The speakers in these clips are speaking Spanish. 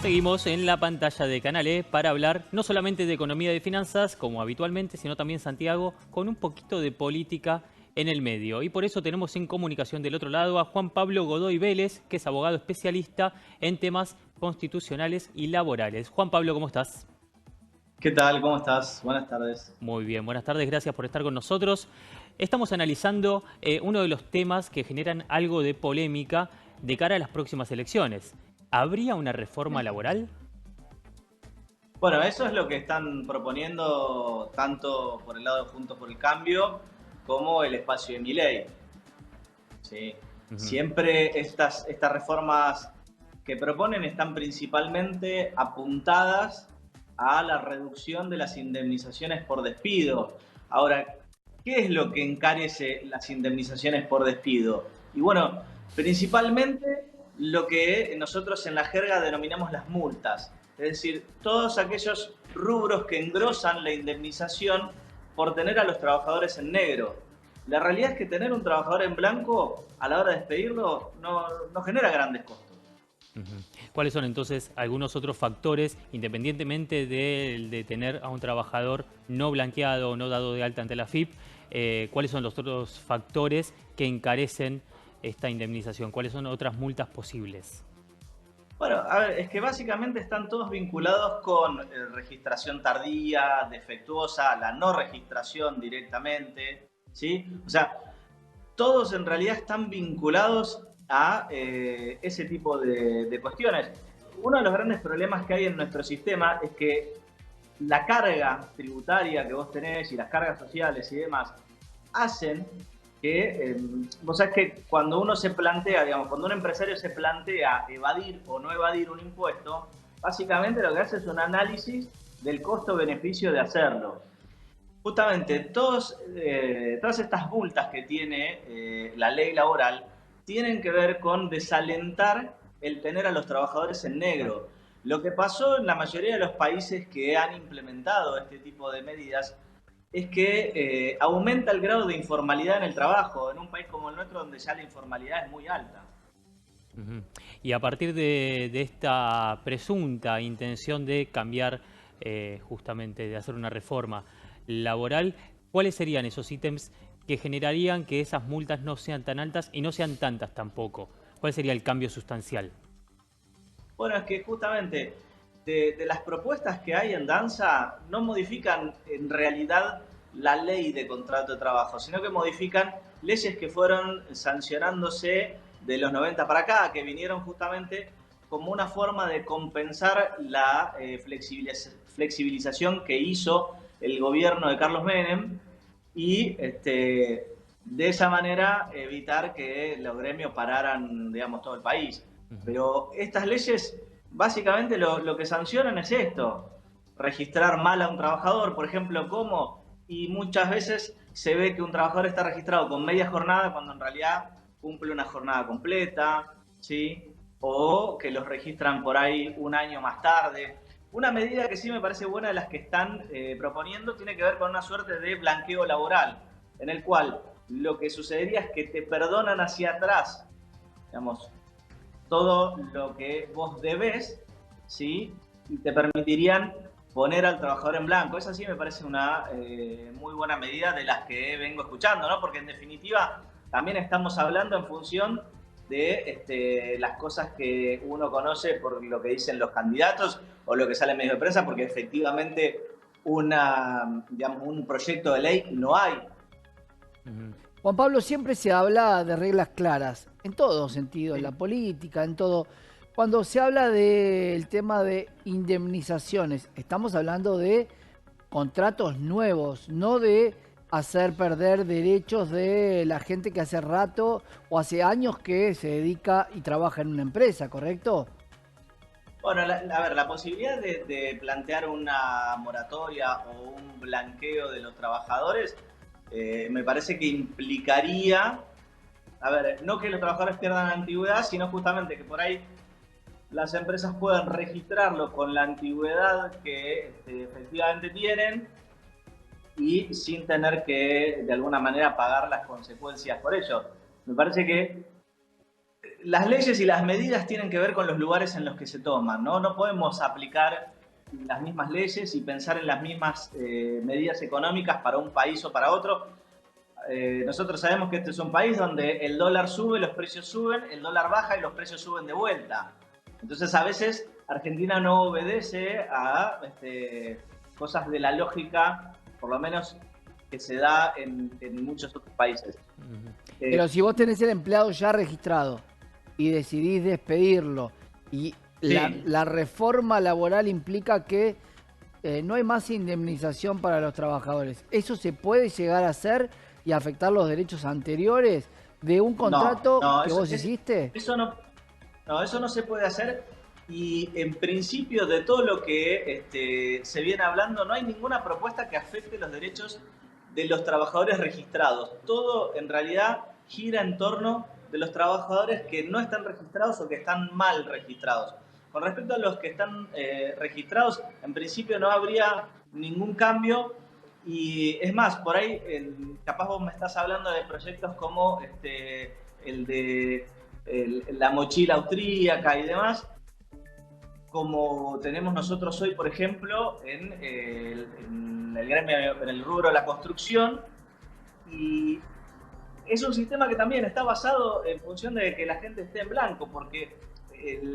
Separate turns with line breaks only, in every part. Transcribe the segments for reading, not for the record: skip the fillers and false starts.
Seguimos en la pantalla de Canal E para hablar no solamente de economía y de finanzas, como habitualmente, sino también, Santiago, con un poquito de política en el medio. Y por eso tenemos en comunicación del otro lado a Juan Pablo Godoy Vélez, que es abogado especialista en temas constitucionales y laborales. Juan Pablo, ¿cómo estás?
¿Qué tal? ¿Cómo estás? Buenas tardes.
Muy bien, buenas tardes, gracias por estar con nosotros. Estamos analizando uno de los temas que generan algo de polémica de cara a las próximas elecciones. ¿Habría una reforma laboral?
Bueno, eso es lo que están proponiendo tanto por el lado de Juntos por el Cambio como el espacio de Milei. ¿Sí?
Ujú.
Siempre estas reformas que proponen están principalmente apuntadas a la reducción de las indemnizaciones por despido. Ahora, ¿qué es lo que encarece las indemnizaciones por despido? Y bueno, principalmente lo que nosotros en la jerga denominamos las multas, es decir, todos aquellos rubros que engrosan la indemnización por tener a los trabajadores en negro. La realidad es que tener un trabajador en blanco a la hora de despedirlo no genera grandes costos.
Ujú. ¿Cuáles son entonces algunos otros factores, independientemente de tener a un trabajador no blanqueado o no dado de alta ante la AFIP, cuáles son los otros factores que encarecen esta indemnización? ¿Cuáles son otras multas posibles?
Bueno, a ver, es que básicamente están todos vinculados con registración tardía, defectuosa, la no registración directamente, ¿sí? O sea, todos en realidad están vinculados a ese tipo de cuestiones. Uno de los grandes problemas que hay en nuestro sistema es que la carga tributaria que vos tenés y las cargas sociales y demás hacen que, vos sabés que cuando uno se plantea, digamos, cuando un empresario se plantea evadir o no evadir un impuesto, básicamente lo que hace es un análisis del costo-beneficio de hacerlo. Justamente todas estas multas que tiene la ley laboral tienen que ver con desalentar el tener a los trabajadores en
Claro.
negro. Lo que pasó en la mayoría de los países que han implementado este tipo de medidas es que aumenta el grado de informalidad en el trabajo, en un país como el nuestro donde ya la informalidad es muy alta.
Ujú. Y a partir de esta presunta intención de cambiar, justamente, de hacer una reforma laboral, ¿cuáles serían esos ítems que generarían que esas multas no sean tan altas y no sean tantas tampoco? ¿Cuál sería el cambio sustancial?
Bueno, es que justamente de las propuestas que hay en danza no modifican en realidad la ley de contrato de trabajo, sino que modifican leyes que fueron sancionándose de los 90 para acá, que vinieron justamente como una forma de compensar la flexibilización que hizo el gobierno de Carlos Menem y de esa manera evitar que los gremios pararan, digamos, todo el país.
Ujú.
Pero estas leyes básicamente lo que sancionan es esto, registrar mal a un trabajador, por ejemplo, ¿cómo? Y muchas veces se ve que un trabajador está registrado con media jornada cuando en realidad cumple una jornada completa, ¿sí? O que los registran por ahí un año más tarde. Una medida que sí me parece buena de las que están proponiendo tiene que ver con una suerte de blanqueo laboral, en el cual lo que sucedería es que te perdonan hacia atrás, digamos, todo lo que vos debés, ¿sí? Y te permitirían poner al trabajador en blanco. Esa sí me parece una muy buena medida de las que vengo escuchando, ¿no? Porque en definitiva también estamos hablando en función de las cosas que uno conoce por lo que dicen los candidatos o lo que sale en medios de prensa, porque efectivamente digamos, un proyecto de ley no hay.
Ujú.
Juan Pablo, siempre se habla de reglas claras, en todo sentido, en la
Sí.
política, en todo. Cuando se habla del tema de indemnizaciones, estamos hablando de contratos nuevos, no de hacer perder derechos de la gente que hace rato o hace años que se dedica y trabaja en una empresa, ¿correcto?
Bueno, a ver, la posibilidad de plantear una moratoria o un blanqueo de los trabajadores me parece que implicaría, a ver, no que los trabajadores pierdan antigüedad, sino justamente que por ahí las empresas puedan registrarlo con la antigüedad que efectivamente tienen y sin tener que de alguna manera pagar las consecuencias por ello. Me parece que las leyes y las medidas tienen que ver con los lugares en los que se toman, ¿no? No podemos aplicar las mismas leyes y pensar en las mismas medidas económicas para un país o para otro. Nosotros sabemos que este es un país donde el dólar sube, los precios suben, el dólar baja y los precios suben de vuelta. Entonces, a veces Argentina no obedece a cosas de la lógica, por lo menos que se da en muchos otros países.
Pero si vos tenés el empleado ya registrado y decidís despedirlo y la reforma laboral implica que no hay más indemnización para los trabajadores, ¿eso se puede llegar a hacer y afectar los derechos anteriores de un contrato que vos hiciste?
Eso no se puede hacer, y en principio de todo lo que se viene hablando no hay ninguna propuesta que afecte los derechos de los trabajadores registrados. Todo en realidad gira en torno de los trabajadores que no están registrados o que están mal registrados. Con respecto a los que están registrados, en principio no habría ningún cambio, y es más, por ahí capaz vos me estás hablando de proyectos como el de la mochila austríaca y demás, como tenemos nosotros hoy, por ejemplo, en el gremio, en el rubro de la construcción, y es un sistema que también está basado en función de que la gente esté en blanco, porque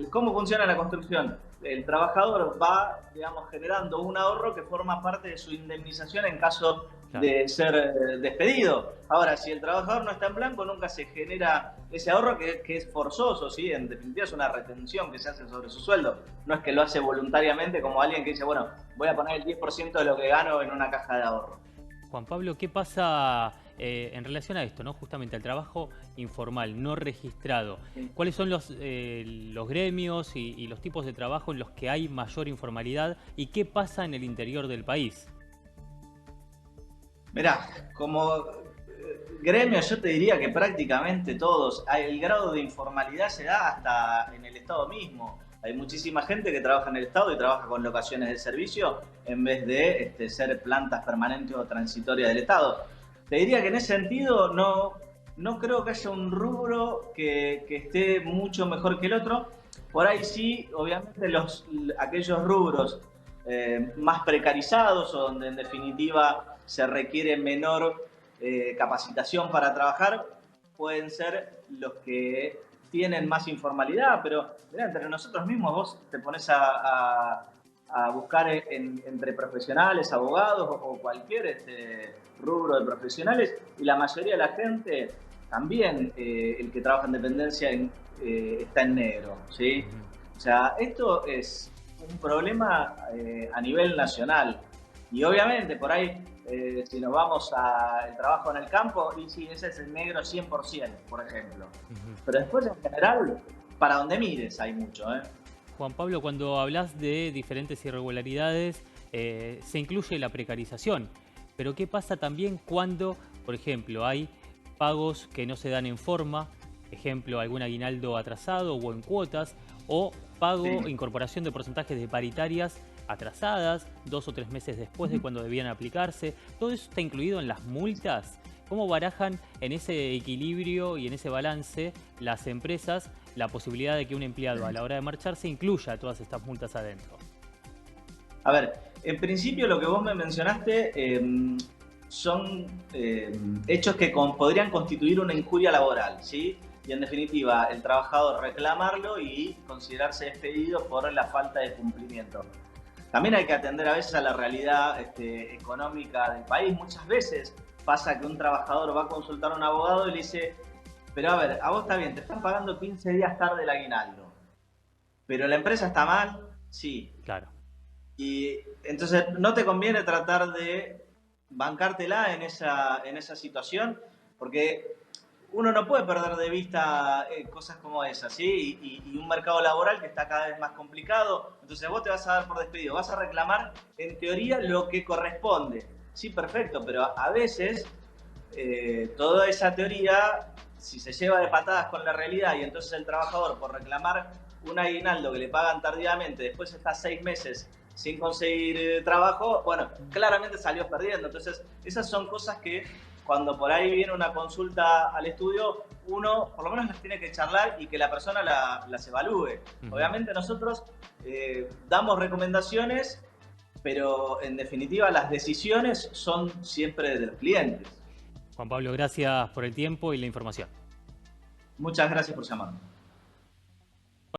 ¿cómo funciona la construcción? El trabajador va, digamos, generando un ahorro que forma parte de su indemnización en caso de ser despedido. Ahora, si el trabajador no está en blanco, nunca se genera ese ahorro que es forzoso, ¿sí? En definitiva es una retención que se hace sobre su sueldo. No es que lo hace voluntariamente como alguien que dice, bueno, voy a poner el 10% de lo que gano en una caja de ahorro.
Juan Pablo, ¿qué pasa en relación a esto, ¿no? Justamente al trabajo informal, no registrado? ¿Cuáles son los gremios y los tipos de trabajo en los que hay mayor informalidad? ¿Y qué pasa en el interior del país?
Mirá, como gremio yo te diría que prácticamente todos. El grado de informalidad se da hasta en el Estado mismo. Hay muchísima gente que trabaja en el Estado y trabaja con locaciones de servicio en vez de ser plantas permanentes o transitorias del Estado. Te diría que en ese sentido no creo que haya un rubro que esté mucho mejor que el otro. Por ahí sí, obviamente aquellos rubros más precarizados o donde en definitiva se requiere menor capacitación para trabajar, pueden ser los que tienen más informalidad, pero mirá, entre nosotros mismos vos te pones a buscar entre profesionales, abogados o cualquier rubro de profesionales, y la mayoría de la gente, también el que trabaja en dependencia, está en negro, ¿sí? O sea, esto es un problema a nivel nacional, y obviamente por ahí si nos vamos al trabajo en el campo, y sí, ese es el negro 100%, por ejemplo. Pero después, en general, para donde mires hay mucho, ¿eh?
Juan Pablo, cuando hablas de diferentes irregularidades, se incluye la precarización. Pero ¿qué pasa también cuando, por ejemplo, hay pagos que no se dan en forma? Ejemplo, algún aguinaldo atrasado o en cuotas, o pago, incorporación de porcentajes de paritarias atrasadas, 2 o 3 meses después de cuando debían aplicarse. ¿Todo eso está incluido en las multas? ¿Cómo barajan en ese equilibrio y en ese balance las empresas la posibilidad de que un empleado a la hora de marcharse incluya todas estas multas adentro?
A ver, en principio lo que vos me mencionaste son hechos que podrían constituir una injuria laboral, ¿sí? Y en definitiva, el trabajador reclamarlo y considerarse despedido por la falta de cumplimiento. También hay que atender a veces a la realidad económica del país. Muchas veces pasa que un trabajador va a consultar a un abogado y le dice, pero a ver, a vos está bien, te están pagando 15 días tarde el aguinaldo, pero la empresa está mal, sí.
Claro.
Y entonces no te conviene tratar de bancártela en esa situación, porque uno no puede perder de vista cosas como esas, ¿sí? Y un mercado laboral que está cada vez más complicado. Entonces vos te vas a dar por despedido, vas a reclamar en teoría lo que corresponde. Sí, perfecto, pero a veces toda esa teoría, si se lleva de patadas con la realidad, y entonces el trabajador, por reclamar un aguinaldo que le pagan tardíamente, después está 6 meses sin conseguir trabajo, bueno, claramente salió perdiendo. Entonces esas son cosas que cuando por ahí viene una consulta al estudio, uno por lo menos las tiene que charlar y que la persona las evalúe. Obviamente nosotros damos recomendaciones, pero en definitiva las decisiones son siempre de los clientes.
Juan Pablo, gracias por el tiempo y la información.
Muchas gracias por llamarme.